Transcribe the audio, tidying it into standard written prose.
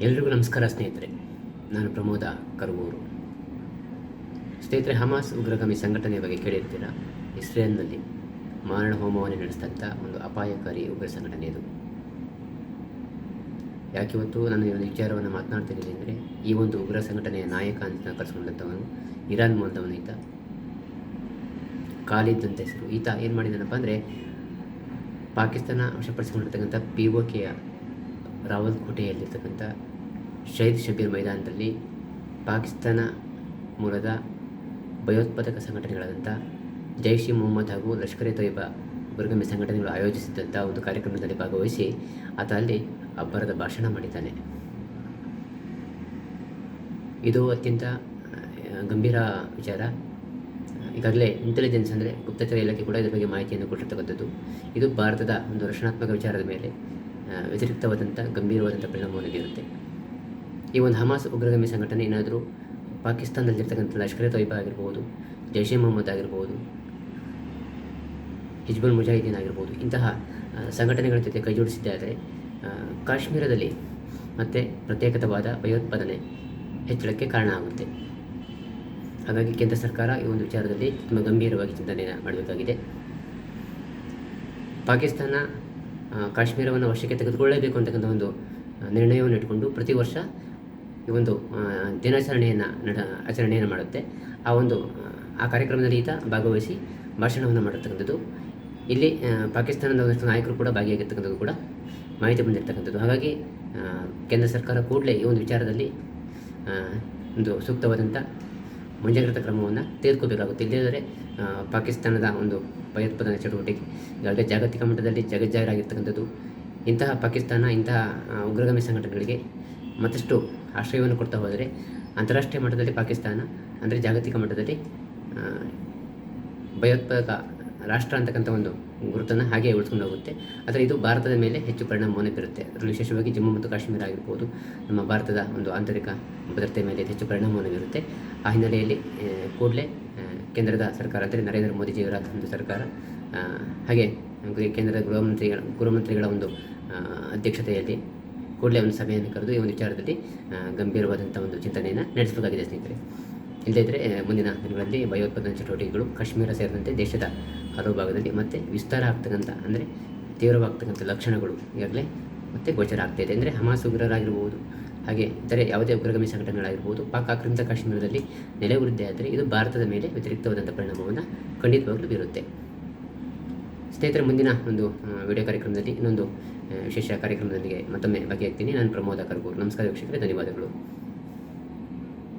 ಎಲ್ರಿಗೂ ನಮಸ್ಕಾರ ಸ್ನೇಹಿತರೆ. ನಾನು ಪ್ರಮೋದ ಕರಗೂರು. ಸ್ನೇಹಿತರೆ, ಹಮಾಸ್ ಉಗ್ರಗಾಮಿ ಸಂಘಟನೆಯ ಬಗ್ಗೆ ಕೇಳಿರ್ತೀರ. ಇಸ್ರೇಲ್ನಲ್ಲಿ ಮಾರಣ ಹೋಮವನ್ನು ನಡೆಸಿದಂಥ ಒಂದು ಅಪಾಯಕಾರಿ ಉಗ್ರ ಸಂಘಟನೆ ಇದು. ಯಾಕಿವತ್ತು ನಾನು ಈ ಒಂದು ವಿಚಾರವನ್ನು ಮಾತನಾಡ್ತಿದ್ದೀನಿ ಅಂದರೆ, ಈ ಒಂದು ಉಗ್ರ ಸಂಘಟನೆಯ ನಾಯಕ ಅಂತ ಕರೆಸ್ಕೊಂಡಂಥವನು ಇರಾನ್ ಮೂಲದವನು. ಈತ ಖಾಲಿದ್ ಅಂತ ಹೆಸರು. ಈತ ಏನು ಮಾಡಿದಾನಪ್ಪ ಅಂದರೆ, ಪಾಕಿಸ್ತಾನ ವಶಪಡಿಸಿಕೊಂಡಿರ್ತಕ್ಕಂಥ POKಯ ರಾವಲ್ಕೋಟೆಯಲ್ಲಿರ್ತಕ್ಕಂಥ ಶಹೀದ್ ಶಬೀರ್ ಮೈದಾನದಲ್ಲಿ ಪಾಕಿಸ್ತಾನ ಮೂಲದ ಭಯೋತ್ಪಾದಕ ಸಂಘಟನೆಗಳಾದಂಥ ಜೈಷ್ ಇ ಮೊಹಮ್ಮದ್ ಹಾಗೂ ಲಷ್ಕರ್ ಎ ತೊಯ್ಬಾ ಉಗ್ರಗಾಮಿ ಸಂಘಟನೆಗಳು ಆಯೋಜಿಸಿದಂಥ ಒಂದು ಕಾರ್ಯಕ್ರಮದಲ್ಲಿ ಭಾಗವಹಿಸಿ ಆತ ಅಲ್ಲಿ ಅಬ್ಬರದ ಭಾಷಣ ಮಾಡಿದ್ದಾನೆ. ಇದು ಅತ್ಯಂತ ಗಂಭೀರ ವಿಚಾರ. ಈಗಾಗಲೇ ಇಂಟೆಲಿಜೆನ್ಸ್ ಅಂದರೆ ಗುಪ್ತಚರ ಇಲಾಖೆ ಕೂಡ ಇದರ ಬಗ್ಗೆ ಮಾಹಿತಿಯನ್ನು ಕೊಟ್ಟಿರ್ತಕ್ಕಂಥದ್ದು. ಇದು ಭಾರತದ ಒಂದು ರಕ್ಷಣಾತ್ಮಕ ವಿಚಾರದ ಮೇಲೆ ವ್ಯತಿರಿಕ್ತವಾದಂಥ ಗಂಭೀರವಾದಂಥ ಪರಿಣಾಮವನ್ನು ಬೀರುತ್ತೆ. ಈ ಒಂದು ಹಮಾಸ್ ಉಗ್ರಗಾಮಿ ಸಂಘಟನೆ ಏನಾದರೂ ಪಾಕಿಸ್ತಾನದಲ್ಲಿರ್ತಕ್ಕಂಥ ಲಷ್ಕರ್ ಎ ತೊಯ್ಬಾ ಆಗಿರ್ಬೋದು, ಜೈಷ್ ಎ ಮೊಹಮ್ಮದ್ ಆಗಿರ್ಬೋದು, ಹಿಜ್ಬುಲ್ ಮುಜಾಹಿದೀನ್ ಆಗಿರ್ಬೋದು, ಇಂತಹ ಸಂಘಟನೆಗಳ ಜೊತೆ ಕೈಜೋಡಿಸಿದ್ದಾದರೆ ಕಾಶ್ಮೀರದಲ್ಲಿ ಮತ್ತೆ ಪ್ರತ್ಯೇಕವಾದ ಭಯೋತ್ಪಾದನೆ ಹೆಚ್ಚಳಕ್ಕೆ ಕಾರಣ ಆಗುತ್ತೆ. ಹಾಗಾಗಿ ಕೇಂದ್ರ ಸರ್ಕಾರ ಈ ಒಂದು ವಿಚಾರದಲ್ಲಿ ತುಂಬ ಗಂಭೀರವಾಗಿ ಚಿಂತನೆಯನ್ನು ಮಾಡಬೇಕಾಗಿದೆ. ಪಾಕಿಸ್ತಾನ ಕಾಶ್ಮೀರವನ್ನು ವಶಕ್ಕೆ ತೆಗೆದುಕೊಳ್ಳಲೇಬೇಕು ಅಂತಕ್ಕಂಥ ಒಂದು ನಿರ್ಣಯವನ್ನು ಇಟ್ಕೊಂಡು ಪ್ರತಿ ವರ್ಷ ಈ ಒಂದು ಆಚರಣೆಯನ್ನು ಮಾಡುತ್ತೆ. ಆ ಕಾರ್ಯಕ್ರಮದಲ್ಲಿ ಈತ ಭಾಗವಹಿಸಿ ಭಾಷಣವನ್ನು ಮಾಡಿರ್ತಕ್ಕಂಥದ್ದು. ಇಲ್ಲಿ ಪಾಕಿಸ್ತಾನದ ಒಂದಷ್ಟು ನಾಯಕರು ಕೂಡ ಭಾಗಿಯಾಗಿರ್ತಕ್ಕಂಥದ್ದು ಕೂಡ ಮಾಹಿತಿ ಬಂದಿರತಕ್ಕಂಥದ್ದು. ಹಾಗಾಗಿ ಕೇಂದ್ರ ಸರ್ಕಾರ ಕೂಡಲೇ ಈ ಒಂದು ವಿಚಾರದಲ್ಲಿ ಒಂದು ಸೂಕ್ತವಾದಂಥ ಮುಂಜಾಗ್ರತಾ ಕ್ರಮವನ್ನು ತೆಗೆದುಕೋಬೇಕಾಗುತ್ತೆ. ಇಲ್ಲದಿದ್ದರೆ ಪಾಕಿಸ್ತಾನದ ಒಂದು ಭಯೋತ್ಪಾದನೆ ಚಟುವಟಿಕೆ ಈಗಾಗಲೇ ಜಾಗತಿಕ ಮಟ್ಟದಲ್ಲಿ ಜಗಜ್ಜಾಹೀರಾಗಿರ್ತಕ್ಕಂಥದ್ದು. ಇಂತಹ ಪಾಕಿಸ್ತಾನ ಇಂತಹ ಉಗ್ರಗಾಮಿ ಸಂಘಟನೆಗಳಿಗೆ ಮತ್ತಷ್ಟು ಆಶ್ರಯವನ್ನು ಕೊಡ್ತಾ ಹೋದರೆ ಅಂತಾರಾಷ್ಟ್ರೀಯ ಮಟ್ಟದಲ್ಲಿ ಪಾಕಿಸ್ತಾನ ಅಂದರೆ ಜಾಗತಿಕ ಮಟ್ಟದಲ್ಲಿ ಭಯೋತ್ಪಾದಕ ರಾಷ್ಟ್ರ ಅಂತಕ್ಕಂಥ ಒಂದು ಗುರುತನ್ನು ಹಾಗೆ ಉಳಿಸ್ಕೊಂಡು ಹೋಗುತ್ತೆ. ಆದರೆ ಇದು ಭಾರತದ ಮೇಲೆ ಹೆಚ್ಚು ಪರಿಣಾಮವನ್ನು ಬೀರುತ್ತೆ. ಅದರಲ್ಲಿ ವಿಶೇಷವಾಗಿ ಜಮ್ಮು ಮತ್ತು ಕಾಶ್ಮೀರ ಆಗಿರ್ಬೋದು, ನಮ್ಮ ಭಾರತದ ಒಂದು ಆಂತರಿಕ ಭದ್ರತೆ ಮೇಲೆ ಹೆಚ್ಚು ಪರಿಣಾಮವನ್ನು ಬೀರುತ್ತೆ. ಆ ಹಿನ್ನೆಲೆಯಲ್ಲಿ ಕೂಡಲೇ ಕೇಂದ್ರದ ಸರ್ಕಾರ ಅಂದರೆ ನರೇಂದ್ರ ಮೋದಿಜಿಯವರ ಒಂದು ಸರ್ಕಾರ ಹಾಗೆ ಕೇಂದ್ರದ ಗೃಹಮಂತ್ರಿಗಳ ಒಂದು ಅಧ್ಯಕ್ಷತೆಯಲ್ಲಿ ಕೂಡಲೇ ಒಂದು ಸಭೆಯನ್ನು ಕರೆದು ಈ ಒಂದು ವಿಚಾರದಲ್ಲಿ ಗಂಭೀರವಾದಂಥ ಒಂದು ಚಿಂತನೆಯನ್ನು ನಡೆಸಬೇಕಾಗಿದೆ ಸ್ನೇಹಿತರೆ. ಇಲ್ಲದಿದ್ದರೆ ಮುಂದಿನ ದಿನಗಳಲ್ಲಿ ಭಯೋತ್ಪಾದನಾ ಚಟುವಟಿಕೆಗಳು ಕಾಶ್ಮೀರ ಸೇರಿದಂತೆ ದೇಶದ ಹಲವು ಭಾಗದಲ್ಲಿ ಮತ್ತೆ ವಿಸ್ತಾರ ಆಗ್ತಕ್ಕಂಥ ಅಂದರೆ ತೀವ್ರವಾಗ್ತಕ್ಕಂಥ ಲಕ್ಷಣಗಳು ಈಗಾಗಲೇ ಮತ್ತೆ ಗೋಚರ ಆಗ್ತಾಯಿದೆ. ಅಂದರೆ ಹಮಾಸ್ ಉಗ್ರರಾಗಿರ್ಬೋದು, ಹಾಗೆ ಇತರೆ ಯಾವುದೇ ಉಗ್ರಗಾಮಿ ಸಂಘಟನೆಗಳಾಗಿರ್ಬೋದು, ಪಾಕ್ ಆಕ್ರಮಿತ ಕಾಶ್ಮೀರದಲ್ಲಿ ನೆಲೆಯೂರಿದ್ದೇ ಆದರೆ ಇದು ಭಾರತದ ಮೇಲೆ ವ್ಯತಿರಿಕ್ತವಾದಂಥ ಪರಿಣಾಮವನ್ನು ಖಂಡಿತವಾಗಲೂ ಬೀರುತ್ತೆ. ಸ್ನೇಹಿತರೆ, ಮುಂದಿನ ಒಂದು ವಿಡಿಯೋ ಕಾರ್ಯಕ್ರಮದಲ್ಲಿ ಇನ್ನೊಂದು ವಿಶೇಷ ಕಾರ್ಯಕ್ರಮದೊಂದಿಗೆ ಮತ್ತೊಮ್ಮೆ ಭಾಗಿಯಾಗ್ತೀನಿ. ನಾನು ಪ್ರಮೋದ ಕರಗೂರು. ನಮಸ್ಕಾರ ವೀಕ್ಷಕರೇ, ಧನ್ಯವಾದಗಳು.